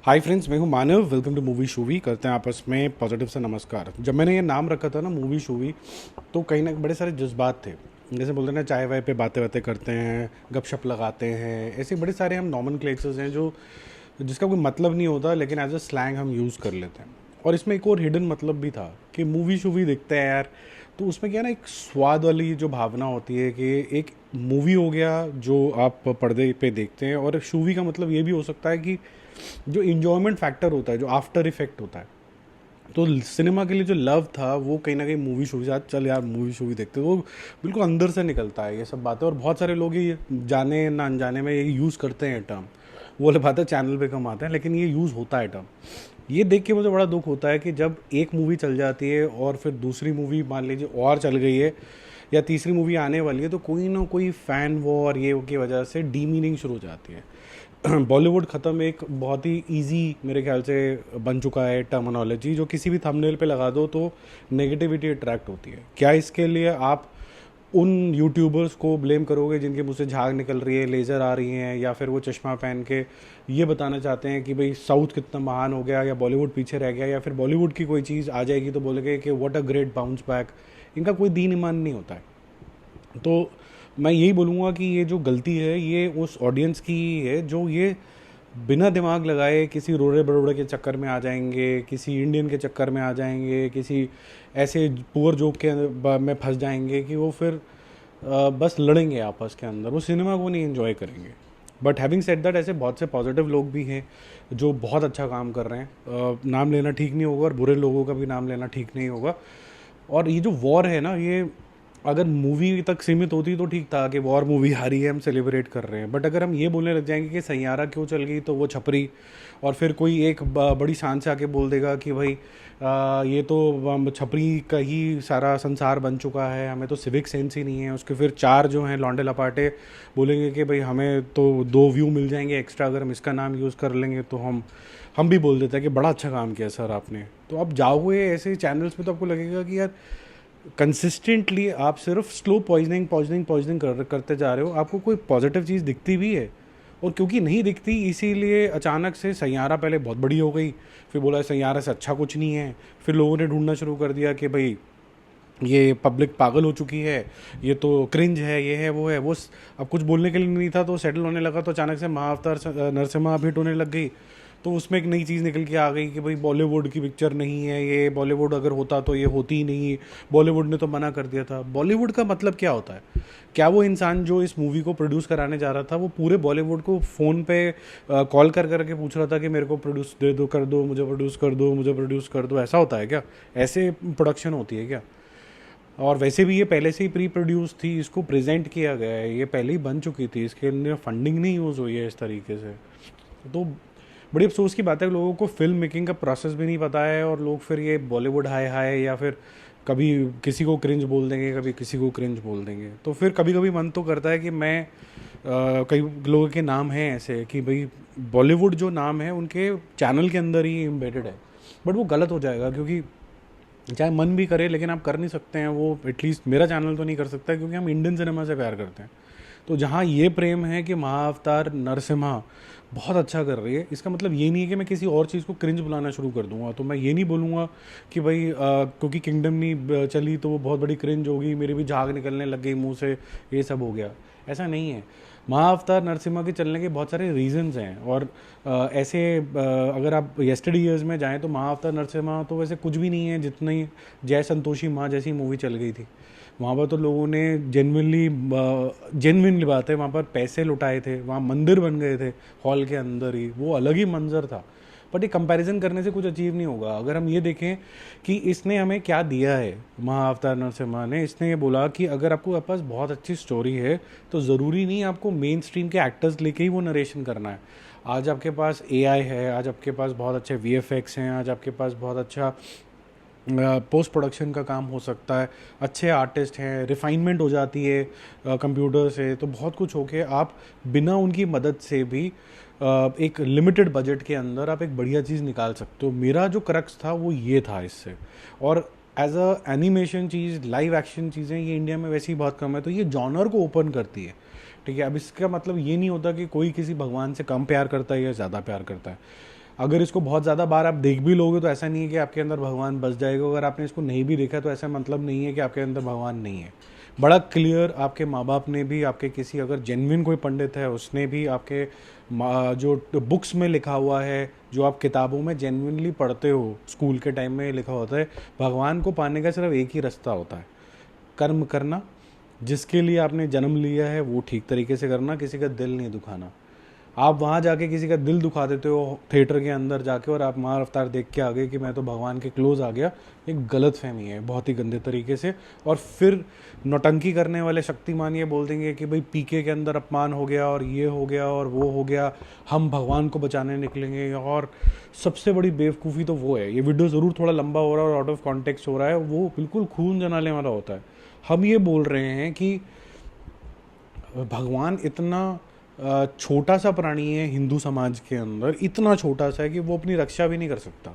हाय friends, मैं हूं Manav. Welcome to movie Shuvi. करते हैं आपस में पॉजिटिव से नमस्कार। जब मैंने ये नाम रखा था ना मूवी शूवी, तो कहीं ना बड़े सारे जज्बात थे। जैसे बोलते हैं ना, चाय वाय पे बातें बातें करते हैं, गपशप लगाते हैं, ऐसे बड़े सारे हम नॉमन क्लेचर्स हैं जो जिसका कोई मतलब नहीं होता, लेकिन एज अ स्लैंग हम यूज़ कर लेते हैं। और इसमें एक और हिडन मतलब भी था कि मूवी शूवी देखते हैं यार, तो उसमें क्या है ना, एक स्वाद वाली जो भावना होती है कि एक मूवी हो गया जो आप पर्दे पे देखते हैं, और शूवी का मतलब ये भी हो सकता है कि जो इंजॉयमेंट फैक्टर होता है, जो आफ्टर इफेक्ट होता है। तो सिनेमा के लिए जो लव था वो कहीं ना कहीं मूवी शो के साथ, चल यार मूवी शो भी देखते, वो बिल्कुल अंदर से निकलता है ये सब बातें। और बहुत सारे लोग ये जाने ना अनजाने में ये यूज़ करते हैं टर्म। वो वाली बात है, चैनल पे कम आते हैं, लेकिन ये यूज़ होता है टर्म। ये देख के मुझे बड़ा दुख होता है कि जब एक मूवी चल जाती है और फिर दूसरी मूवी मान लीजिए और चल गई है, या तीसरी मूवी आने वाली है, तो कोई ना कोई फ़ैन वॉर ये की वजह से डीमीनिंग शुरू हो जाती है। बॉलीवुड ख़त्म एक बहुत ही इजी मेरे ख्याल से बन चुका है टर्मिनोलॉजी, जो किसी भी थंबनेल पे लगा दो तो नेगेटिविटी अट्रैक्ट होती है। क्या इसके लिए आप उन यूट्यूबर्स को ब्लेम करोगे जिनके मुंह से झाग निकल रही है, लेज़र आ रही हैं, या फिर वो चश्मा पहन के ये बताना चाहते हैं कि भाई साउथ कितना महान हो गया या बॉलीवुड पीछे रह गया, या फिर बॉलीवुड की कोई चीज़ आ जाएगी तो बोलेंगे कि what a great bounce back. इनका कोई दीन ईमान नहीं होता है। तो मैं यही बोलूँगा कि ये जो गलती है ये उस ऑडियंस की ही है जो ये बिना दिमाग लगाए किसी रोड़े बड़ोड़े के चक्कर में आ जाएंगे, किसी इंडियन के चक्कर में आ जाएंगे, किसी ऐसे पुअर जोक के में फंस जाएंगे कि वो फिर बस लड़ेंगे आपस के अंदर, वो सिनेमा को नहीं एंजॉय करेंगे। बट हैविंग सेड दैट, ऐसे बहुत से पॉजिटिव लोग भी हैं जो बहुत अच्छा काम कर रहे हैं। नाम लेना ठीक नहीं होगा और बुरे लोगों का भी नाम लेना ठीक नहीं होगा। और ये जो वॉर है ना, ये अगर मूवी तक सीमित होती तो ठीक था कि वॉर मूवी आ रही है, हम सेलिब्रेट कर रहे हैं। बट अगर हम ये बोलने लग जाएंगे कि सैयारा क्यों चल गई, तो वो छपरी, और फिर कोई एक बड़ी शान से आके बोल देगा कि भाई ये तो छपरी का ही सारा संसार बन चुका है, हमें तो सिविक सेंस ही नहीं है। उसके फिर चार जो हैं लौंडे लपाटे बोलेंगे कि भाई हमें तो 2 व्यू मिल जाएंगे एक्स्ट्रा अगर हम इसका नाम यूज़ कर लेंगे, तो हम भी बोल देते हैं कि बड़ा अच्छा काम किया सर आपने। तो आप जाओगे ऐसे चैनल्स पे तो आपको लगेगा कि यार कंसिस्टेंटली आप सिर्फ स्लो पॉइजनिंग पॉइजनिंग पॉइजनिंग करते जा रहे हो, आपको कोई पॉजिटिव चीज़ दिखती भी है। और क्योंकि नहीं दिखती इसीलिए अचानक से सैयारा पहले बहुत बड़ी हो गई, फिर बोला सैयारा से अच्छा कुछ नहीं है, फिर लोगों ने ढूंढना शुरू कर दिया कि भाई ये पब्लिक पागल हो चुकी है, ये तो क्रिंज है, ये है वो है वो अब कुछ बोलने के लिए नहीं था तो सेटल होने लगा, तो अचानक से महाअवतार नरसिम्हा हिट होने लग गई। तो उसमें एक नई चीज़ निकल के आ गई कि भाई बॉलीवुड की पिक्चर नहीं है ये, बॉलीवुड अगर होता तो ये होती ही नहीं, बॉलीवुड ने तो मना कर दिया था। बॉलीवुड का मतलब क्या होता है? क्या वो इंसान जो इस मूवी को प्रोड्यूस कराने जा रहा था वो पूरे बॉलीवुड को फ़ोन पे कॉल कर करके पूछ रहा था कि मेरे को प्रोड्यूस दे दो, कर दो, मुझे प्रोड्यूस कर दो, मुझे प्रोड्यूस कर दो? ऐसा होता है क्या? ऐसे प्रोडक्शन होती है क्या? और वैसे भी ये पहले से ही प्री प्रोड्यूस थी, इसको प्रेजेंट किया गया है, ये पहले ही बन चुकी थी, इसके लिए फंडिंग नहीं यूज़ हुई है इस तरीके से। तो बड़ी अफसोस की बात है कि लोगों को फिल्म मेकिंग का प्रोसेस भी नहीं पता है, और लोग फिर ये बॉलीवुड हाय हाय, या फिर कभी किसी को क्रिंज बोल देंगे, कभी किसी को क्रिंज बोल देंगे। तो फिर कभी कभी मन तो करता है कि मैं कई लोगों के नाम हैं ऐसे कि भाई बॉलीवुड जो नाम है उनके चैनल के अंदर ही एम्बेडेड है। बट वो गलत हो जाएगा, क्योंकि चाहे मन भी करे लेकिन आप कर नहीं सकते हैं वो। एटलीस्ट मेरा चैनल तो नहीं कर सकता, क्योंकि हम इंडियन सिनेमा से प्यार करते हैं। तो जहाँ ये प्रेम है कि महाअवतार नरसिम्हा बहुत अच्छा कर रही है, इसका मतलब ये नहीं है कि मैं किसी और चीज़ को क्रिंज बुलाना शुरू कर दूंगा। तो मैं ये नहीं बोलूँगा कि भाई क्योंकि किंगडम नहीं चली तो वो बहुत बड़ी क्रिंज होगी, मेरी भी झाग निकलने लग गई मुंह से, ये सब हो गया। ऐसा नहीं है। महाअवतार नरसिम्हा के चलने के बहुत सारे रीजंस हैं। और ऐसे अगर आप येस्टरडे ईयर्स में जाएं तो महाअवतार नरसिम्हा तो वैसे कुछ भी नहीं है जितनी जय संतोषी माँ जैसी मूवी चल गई थी। वहाँ पर तो लोगों ने जेनविनली बात है, वहाँ पर पैसे लुटाए थे, वहाँ मंदिर बन गए थे हॉल के अंदर ही, वो अलग ही मंजर था। बट ये कंपैरिजन करने से कुछ अचीव नहीं होगा। अगर हम ये देखें कि इसने हमें क्या दिया है, महाअवतार नरसिम्हा ने, इसने ये बोला कि अगर आपको पास बहुत अच्छी स्टोरी है तो ज़रूरी नहीं आपको मेन स्ट्रीम के एक्टर्स लेके ही वो नरेशन करना है। आज आपके पास एआई है, आज आपके पास बहुत अच्छे वीएफएक्स हैं, आज आपके पास बहुत अच्छा पोस्ट प्रोडक्शन का काम हो सकता है, अच्छे आर्टिस्ट हैं, रिफाइनमेंट हो जाती है कंप्यूटर से। तो बहुत कुछ हो के आप बिना उनकी मदद से भी एक लिमिटेड बजट के अंदर आप एक बढ़िया चीज़ निकाल सकते हो। मेरा जो क्रक्स था वो ये था इससे। और एज अ एनिमेशन चीज़, लाइव एक्शन चीज़ें ये इंडिया में वैसे ही बहुत कम है, तो ये जॉनर को ओपन करती है। ठीक है, अब इसका मतलब ये नहीं होता कि कोई किसी भगवान से कम प्यार करता है या ज़्यादा प्यार करता है। अगर इसको बहुत ज़्यादा बार आप देख भी लोगे तो ऐसा नहीं है कि आपके अंदर भगवान बस जाएगा, अगर आपने इसको नहीं भी देखा तो ऐसा मतलब नहीं है कि आपके अंदर भगवान नहीं है। बड़ा क्लियर आपके माँ बाप ने भी, आपके किसी अगर जेन्युइन कोई पंडित है उसने भी, आपके जो बुक्स में लिखा हुआ है, जो आप किताबों में जेन्युइनली पढ़ते हो, स्कूल के टाइम में लिखा होता है, भगवान को पाने का सिर्फ एक ही रास्ता होता है, कर्म करना, जिसके लिए आपने जन्म लिया है वो ठीक तरीके से करना, किसी का दिल नहीं दुखाना। आप वहाँ जाके किसी का दिल दुखा देते हो थिएटर के अंदर जाके, और आप माँ अवतार देख के आ गए कि मैं तो भगवान के क्लोज आ गया, एक गलत फहमी है बहुत ही गंदे तरीके से। और फिर नौटंकी करने वाले शक्तिमान ये बोल देंगे कि भाई पीके के अंदर अपमान हो गया और ये हो गया और वो हो गया, हम भगवान को बचाने निकलेंगे। और सबसे बड़ी बेवकूफ़ी तो वो है, ये वीडियो ज़रूर थोड़ा लंबा हो रहा है और आउट ऑफ कॉन्टेक्स्ट हो रहा है, वो बिल्कुल खून जलाने वाला होता है। हम ये बोल रहे हैं कि भगवान इतना छोटा सा प्राणी है हिंदू समाज के अंदर, इतना छोटा सा है कि वो अपनी रक्षा भी नहीं कर सकता।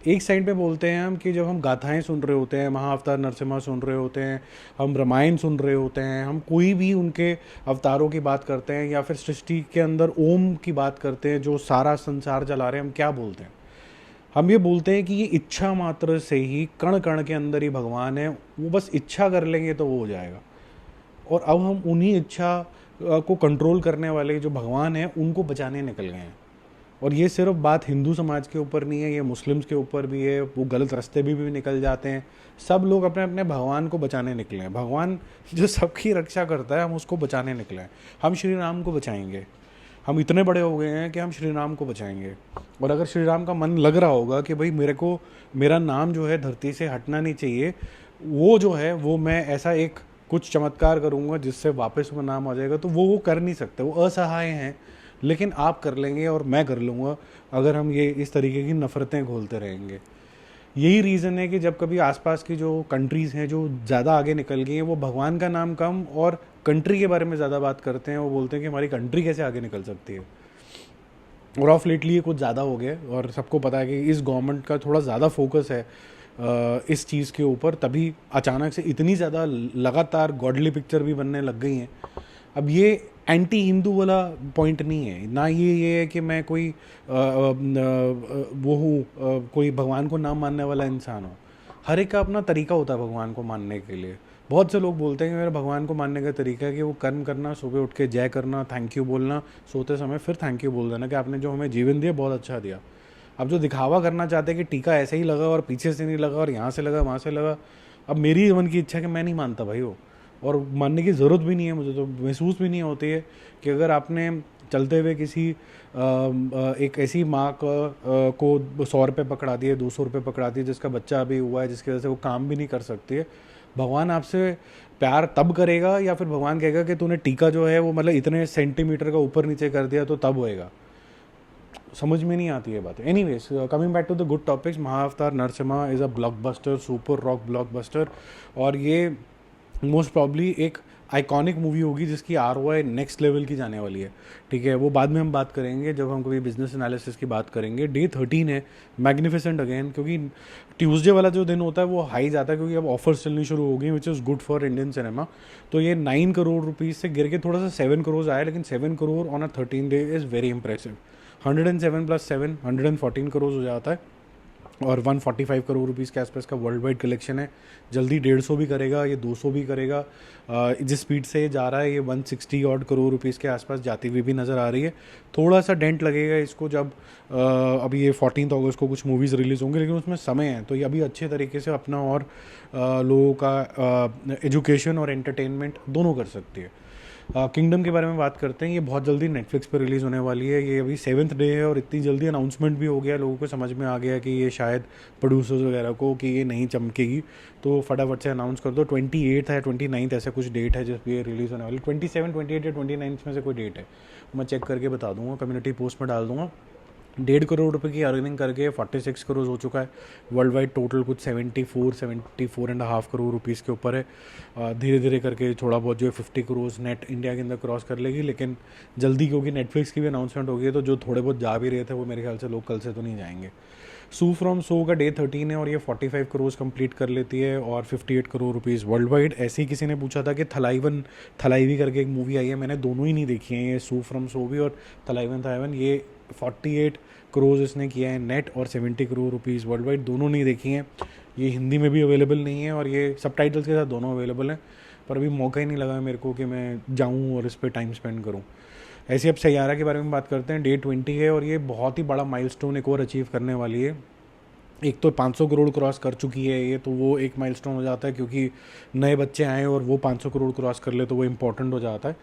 एक साइड पे बोलते हैं हम कि जब हम गाथाएं सुन रहे होते हैं, महाअवतार नरसिम्हा सुन रहे होते हैं, हम रामायण सुन रहे होते हैं, हम कोई भी उनके अवतारों की बात करते हैं या फिर सृष्टि के अंदर ओम की बात करते हैं जो सारा संसार चला रहे हैं, हम क्या बोलते हैं? हम ये बोलते हैं कि ये इच्छा मात्र से ही, कण कण के अंदर ही भगवान है, वो बस इच्छा कर लेंगे तो वो हो जाएगा। और अब हम उन्हीं इच्छा को कंट्रोल करने वाले जो भगवान हैं उनको बचाने निकल गए हैं। और ये सिर्फ बात हिंदू समाज के ऊपर नहीं है, ये मुस्लिम्स के ऊपर भी है, वो गलत रास्ते भी निकल जाते हैं। सब लोग अपने अपने भगवान को बचाने निकले हैं। भगवान जो सबकी रक्षा करता है, हम उसको बचाने निकले हैं। हम श्री राम को बचाएंगे। हम इतने बड़े हो गए हैं कि हम श्री राम को बचाएंगे। और अगर श्री राम का मन लग रहा होगा कि भाई मेरे को मेरा नाम जो है धरती से हटना नहीं चाहिए, वो जो है वो मैं ऐसा एक कुछ चमत्कार करूँगा जिससे वापस वो नाम आ जाएगा, तो वो कर नहीं सकते, वो असहाय हैं। लेकिन आप कर लेंगे और मैं कर लूँगा अगर हम ये इस तरीके की नफ़रतें घोलते रहेंगे। यही रीज़न है कि जब कभी आसपास की जो कंट्रीज़ हैं जो ज़्यादा आगे निकल गई हैं, वो भगवान का नाम कम और कंट्री के बारे में ज़्यादा बात करते हैं। वो बोलते हैं कि हमारी कंट्री कैसे आगे निकल सकती है। और ऑफ लेटली ये कुछ ज़्यादा हो गया और सबको पता है कि इस गवर्नमेंट का थोड़ा ज़्यादा फोकस है इस चीज़ के ऊपर, तभी अचानक से इतनी ज़्यादा लगातार गॉडली पिक्चर भी बनने लग गई हैं। अब ये एंटी हिंदू वाला पॉइंट नहीं है ना, ये है कि मैं कोई वो हूँ, कोई भगवान को ना मानने वाला इंसान हूँ। हर एक का अपना तरीका होता है भगवान को मानने के लिए। बहुत से लोग बोलते हैं कि मेरा भगवान को मानने का तरीका है कि वो कर्म करना, सुबह उठ के जय करना, थैंक यू बोलना, सोते समय फिर थैंक यू बोल देना कि आपने जो हमें जीवन दिया बहुत अच्छा दिया। अब जो दिखावा करना चाहते हैं कि टीका ऐसे ही लगा और पीछे से नहीं लगा और यहाँ से लगा वहाँ से लगा, अब मेरी मन की इच्छा है कि मैं नहीं मानता भाई वो, और मानने की ज़रूरत भी नहीं है, मुझे तो महसूस भी नहीं होती है कि अगर आपने चलते हुए किसी एक ऐसी माँ को 100 रुपये पकड़ा दिए, 200 रुपये पकड़ा दिए, जिसका बच्चा अभी हुआ है, जिसकी वजह से वो काम भी नहीं कर सकती है, भगवान आपसे प्यार तब करेगा या फिर भगवान कहेगा कि तूने टीका जो है वो मतलब इतने सेंटीमीटर का ऊपर नीचे कर दिया तो तब होएगा? समझ में नहीं आती है बात। Anyways, coming back to the good topics, Mahavatar Narsimha is a blockbuster, super rock blockbuster. और ये मोस्ट प्रॉब्ली एक आइकॉनिक मूवी होगी जिसकी ROI नेक्स्ट लेवल की जाने वाली है। ठीक है, वो बाद में हम बात करेंगे जब हम कभी बिजनेस एनालिसिस की बात करेंगे। डे 13 है, मैग्निफिसेंट अगेन, क्योंकि ट्यूसडे वाला जो दिन होता है वो हाई जाता है क्योंकि अब ऑफर्स चलनी शुरू हो गई, which is good for Indian cinema. तो ये 9 करोड़ रुपीज़ से गिर के थोड़ा सा 7 करोड़ आया, लेकिन 7 crore on a 13 day is very impressive. 107 + 7 114 crore हो जाता है और 145 करोड़ रुपीज़ के आसपास का वर्ल्ड वाइड कलेक्शन है। जल्दी 150 भी करेगा, ये 200 भी करेगा। जिस स्पीड से ये जा रहा है ये 160 ऑड करोड़ रुपीज़ के आसपास जाती हुई भी नज़र आ रही है। थोड़ा सा डेंट लगेगा इसको जब अभी ये 14 अगस्त को कुछ मूवीज़ रिलीज़ होंगी, लेकिन उसमें समय है, तो ये अभी अच्छे तरीके से अपना और लोगों का एजुकेशन और एंटरटेनमेंट दोनों कर सकती है। किंगडम के बारे में बात करते हैं। ये बहुत जल्दी नेटफ्लिक्स पर रिलीज़ होने वाली है। ये अभी 7th डे है और इतनी जल्दी अनाउंसमेंट भी हो गया, लोगों को समझ में आ गया कि ये शायद प्रोड्यूसर्स वगैरह को कि ये नहीं चमकेगी, तो फटाफट से अनाउंस कर दो। 28 है, 29 ऐसा कुछ डेट है जिस पर ये रिलीज़ होने वाली। 27, 28 या 29 में से कोई डेट है, मैं चेक करके बता दूंगा, कम्युनिटी पोस्ट में डाल दूंगा। 1.5 करोड़ रुपए की अर्निंग करके 46 करोड़ हो चुका है। वर्ल्ड वाइड टोटल कुछ 74.5 करोड़ रुपीज़ के ऊपर है। धीरे धीरे करके थोड़ा बहुत जो है 50 करोड़ नेट इंडिया के अंदर क्रॉस कर लेगी, लेकिन जल्दी, क्योंकि नेटफ्लिक्स की भी अनाउंसमेंट हो गई है, तो जो थोड़े बहुत जा भी रहे थे वो मेरे ख्याल से लोग कल से तो नहीं जाएंगे। सू फ्रॉम सो का डे 13 है और ये 45 करोड़ कंप्लीट कर लेती है और 58 करोड़ रुपीज़ वर्ल्ड वाइड। ऐसे ही किसी ने पूछा था कि थलाइवी करके एक मूवी आई है, मैंने दोनों ही नहीं देखी है, ये सू फ्रॉम सो भी और थलाइवन, ये 48 करोड़ इसने किया है नेट, और 70 करोड़ रुपीज़ वर्ल्ड वाइड, दोनों नहीं देखी हैं। ये हिंदी में भी अवेलेबल नहीं है और ये सबटाइटल्स के साथ दोनों अवेलेबल हैं, पर अभी मौका ही नहीं लगा मेरे को कि मैं जाऊँ और इस पर टाइम स्पेंड करूँ। ऐसे अब सैयारा के बारे में बात करते हैं। डे 20 है और ये बहुत ही बड़ा माइलस्टोन एक और अचीव करने वाली है। एक तो 500 करोड़ क्रॉस कर चुकी है ये, तो वो एक माइलस्टोन हो जाता है, क्योंकि नए बच्चे आए और वो 500 करोड़ क्रॉस कर ले तो वो इम्पॉर्टेंट हो जाता है।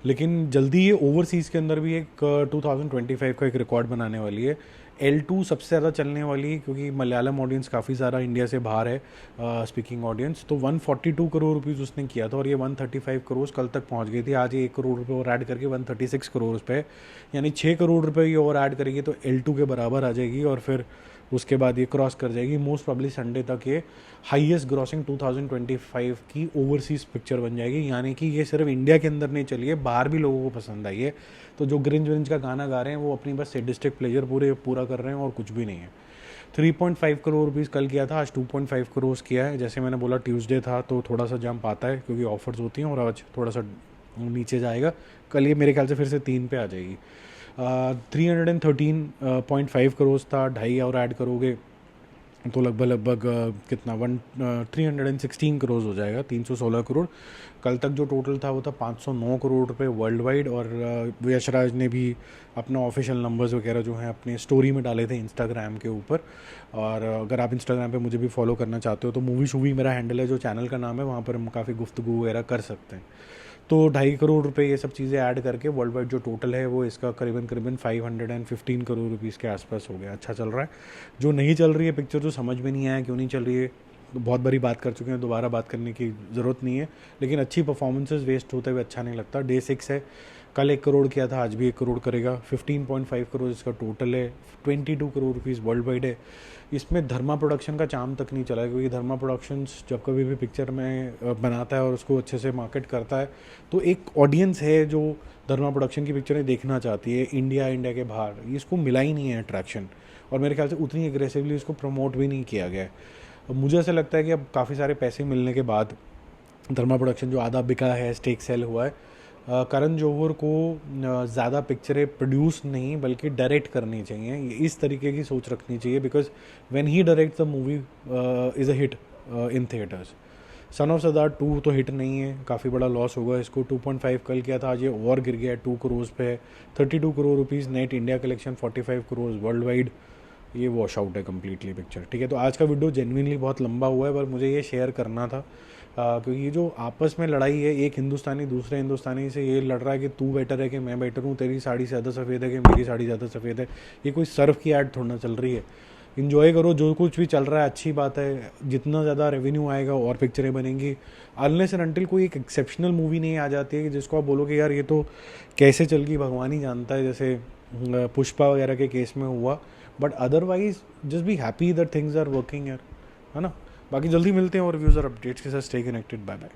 लेकिन जल्दी ये ओवरसीज़ के अंदर भी एक 2025 का एक रिकॉर्ड बनाने वाली है। L2 सबसे ज़्यादा चलने वाली है, क्योंकि मलयालम ऑडियंस काफ़ी सारा इंडिया से बाहर है स्पीकिंग ऑडियंस। तो 142 करोड़ रुपीज़ उसने किया था और ये 135 करोड़ कल तक पहुंच गई थी। आज ये 1 करोड़ रुपये और ऐड करके 136 करोड़ पे, यानी 6 करोड़ रुपये ये और ऐड करेगी तो L2 के बराबर आ जाएगी, और फिर उसके बाद ये क्रॉस कर जाएगी। मोस्ट प्रॉब्ली संडे तक ये हाईएस्ट ग्रॉसिंग 2025 की ओवरसीज़ पिक्चर बन जाएगी, यानी कि ये सिर्फ इंडिया के अंदर नहीं चली है, बाहर भी लोगों को पसंद आई है। तो जो ग्रिंज विंज का गाना गा रहे हैं वो अपनी बस सैडिस्टिक प्लेजर पूरा कर रहे हैं और कुछ भी नहीं है। 3.5 करोड़ रुपीज़ कल किया था, आज 2.5 करोड़ किया है। जैसे मैंने बोला ट्यूसडे था तो थोड़ा सा जंप आता है क्योंकि ऑफर्स होती हैं, और आज थोड़ा सा नीचे जाएगा। कल ये मेरे ख्याल से फिर से 3 पे आ जाएगी। 313.5 करोड़ था, 2.5 और ऐड करोगे तो लगभग कितना 316 करोड़ हो जाएगा, 316 करोड़। कल तक जो टोटल था वो था 509 करोड़ रुपए वर्ल्ड वाइड। और यशराज ने भी अपना ऑफिशियल नंबर्स वगैरह जो हैं अपने स्टोरी में डाले थे इंस्टाग्राम के ऊपर। और अगर आप इंस्टाग्राम पे मुझे भी फॉलो करना चाहते हो तो मूवी शूवी मेरा हैंडल है, जो चैनल का नाम है, वहाँ पर हम काफ़ी गुफ्तगू वगैरह कर सकते हैं। तो 2.5 करोड़ रुपए ये सब चीज़ें ऐड करके वर्ल्ड वाइड जो टोटल है वो इसका करीबन 515 करोड़ रुपीज़ के आसपास हो गया। अच्छा चल रहा है। जो नहीं चल रही है पिक्चर, जो समझ में नहीं आया क्यों नहीं चल रही है, तो बहुत बड़ी बात कर चुके हैं, दोबारा बात करने की ज़रूरत नहीं है। लेकिन अच्छी परफॉर्मेंसेस वेस्ट होते हुए अच्छा नहीं लगता। डे 6 है, कल 1 करोड़ किया था, आज भी 1 करोड़ करेगा। 15.5 करोड़ इसका टोटल है, 22 करोड़ रुपीज़ वर्ल्ड वाइड है। इसमें धर्मा प्रोडक्शन का चाम तक नहीं चला है, क्योंकि धर्मा प्रोडक्शंस जब कभी भी पिक्चर में बनाता है और उसको अच्छे से मार्केट करता है तो एक ऑडियंस है जो धर्मा प्रोडक्शन की पिक्चरें देखना चाहती है इंडिया के बाहर। ये इसको मिला ही नहीं है अट्रैक्शन, और मेरे ख्याल से उतनी एग्रेसिवली इसको प्रमोट भी नहीं किया गया है। मुझे ऐसा लगता है कि अब काफ़ी सारे पैसे मिलने के बाद धर्मा प्रोडक्शन जो आधा बिका है, स्टेक सेल हुआ है, करण जौहर को ज़्यादा पिक्चरें प्रोड्यूस नहीं बल्कि डायरेक्ट करनी चाहिए। इस तरीके की सोच रखनी चाहिए, because when he direct the movie is a hit in theatres. Son of Sardaar 2 तो हिट नहीं है, काफ़ी बड़ा लॉस होगा इसको। 2.5 कल किया था, आज ये और गिर गया है, 2 करोड़ पे है। 32 crore rupees net India collection, 45 crore world wide. ये वॉश आउट है कम्प्लीटली पिक्चर। ठीक है, तो आज का वीडियो जेन्युइनली बहुत लंबा हुआ है, पर मुझे ये शेयर करना था क्योंकि ये जो आपस में लड़ाई है, एक हिंदुस्तानी दूसरे हिंदुस्तानी से ये लड़ रहा है कि तू बेटर है कि मैं बेटर हूँ, तेरी साड़ी ज़्यादा सफ़ेद है कि मेरी साड़ी ज़्यादा सफ़ेद है। ये कोई सर्फ की ऐड थोड़ा ना चल रही है। इन्जॉय करो, जो कुछ भी चल रहा है अच्छी बात है। जितना ज़्यादा रेवेन्यू आएगा और पिक्चरें बनेंगी। अनलेस एंड अनटिल कोई एक एक्सेप्शनल मूवी नहीं आ जाती है कि जिसको आप बोलो कि यार ये तो कैसे चल गई भगवान ही जानता है, जैसे पुष्पा वगैरह के केस में हुआ। But otherwise just be happy that things are working यार, है ना। बाकी जल्दी मिलते हैं और रिव्यूज़ और अपडेट्स के साथ। Stay connected, bye bye.